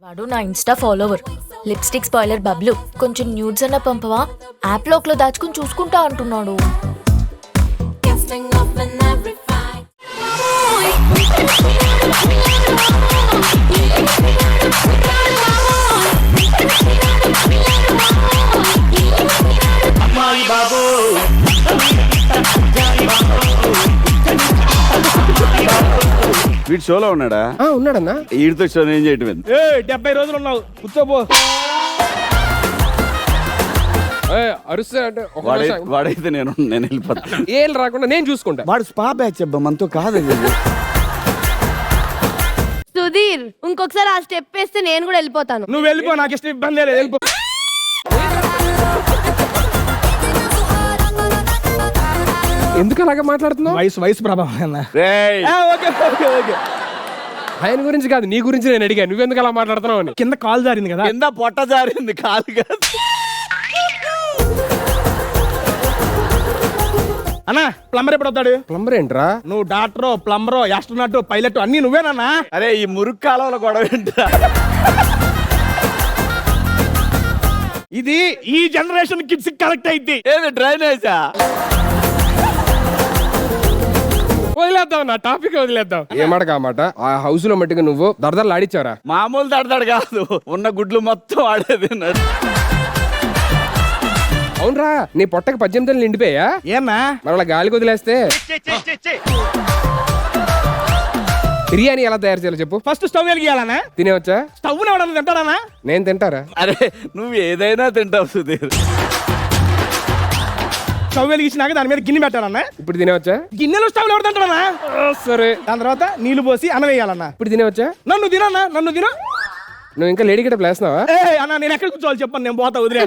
వాడు నా Insta follower. Lipstick spoiler Bablu, కొంచెం న్యూడ్స్ అన్న పంపవా, యాప్ లోక్ లో దాచుకుని చూసుకుంటా అంటున్నాడు. వీడు షోలో ఉన్నాడా? ఉన్నాడన్నా. వీడితో షో ఏం చేయటం? 70 రోజులు ఉన్నావు, కూర్చోబో. అరుస్తా అంటే వాడైతే నేను వెళ్ళిపోతా. ఏం రాకుండా నేను చూసుకుంటా. వాడు స్పా బ్యాచ్ అబ్బా, మనతో కాదు. సుధీర్, ఇంకొకసారి ఆ స్టెప్ వేస్తే నేను కూడా వెళ్ళిపోతాను. నువ్వు వెళ్ళిపో, నాకు ఇష్టం, ఇబ్బంది లేదు, వెళ్ళిపో. ఎందుకు అలాగే మాట్లాడుతున్నావు? వయసు ప్రభావం. ఆయన గురించి కాదు, నీ గురించి నేను అడిగా. నువ్వెందుకు అలా మాట్లాడుతున్నావు అని. కింద కాలు జారింది కదా. కింద పొట్ట జారింది, కాలు కాదు. అన్నా, ప్లంబర్ ఎప్పుడు వస్తాడు? ప్లంబర్ ఏంట్రా? నువ్వు డాక్టర్, ప్లంబర్, యాస్ట్రోనాట్, పైలట్ అన్ని నువ్వేనా? అరే ఈ మురుగు కాలంలో గొడవ ఏంట్రా? ఇది ఈ జనరేషన్ కిడ్స్ కరెక్ట్ అయింది. ఏది డ్రైనేజా? వదిలేద్దాం, నా టాపిక్ వదిలేద్దాం. ఏమాట కామాట ఆ హౌస్ లో మట్టిగా నువ్వు దరదరలు ఆడిచ్చారా? మామూలు దడదడు కాదు, ఉన్న గుడ్లు మొత్తం ఆడేది. అవునరా, నీ పొట్టకి 18 నిండిపోయా? ఏమన్నా మరలా గాలికి వదిలేస్తే బిర్యానీ ఎలా తయారు చేయాలో చెప్పు. ఫస్ట్ స్టవ్ వెలిగియాలనా? తినేవచ్చా? స్టవ్ తింటాడా? నేను తింటారా? అరే నువ్వు ఏదైనా తింటావు సుధీర్. స్టవ్ వెలిగించినాక దాని మీద గిన్నె పెట్టాలన్నా. ఇప్పుడు తినేవచ్చా? గిన్నెలో స్టవ్ ఎవరు తింటాడన్నా? సరే. దాని తర్వాత నీళ్లు పోసి అన్నం వేయాలన్నా. ఇప్పుడు తినేవచ్చా? నన్ను తినన్నా, నన్ను తిన. నువ్వు ఇంకా లేడీ గట్ట ప్లేస్తున్నావా? అన్నా, నేను ఎక్కడ కూర్చోవాలి చెప్పండి, నేను పోతా, వదిలే.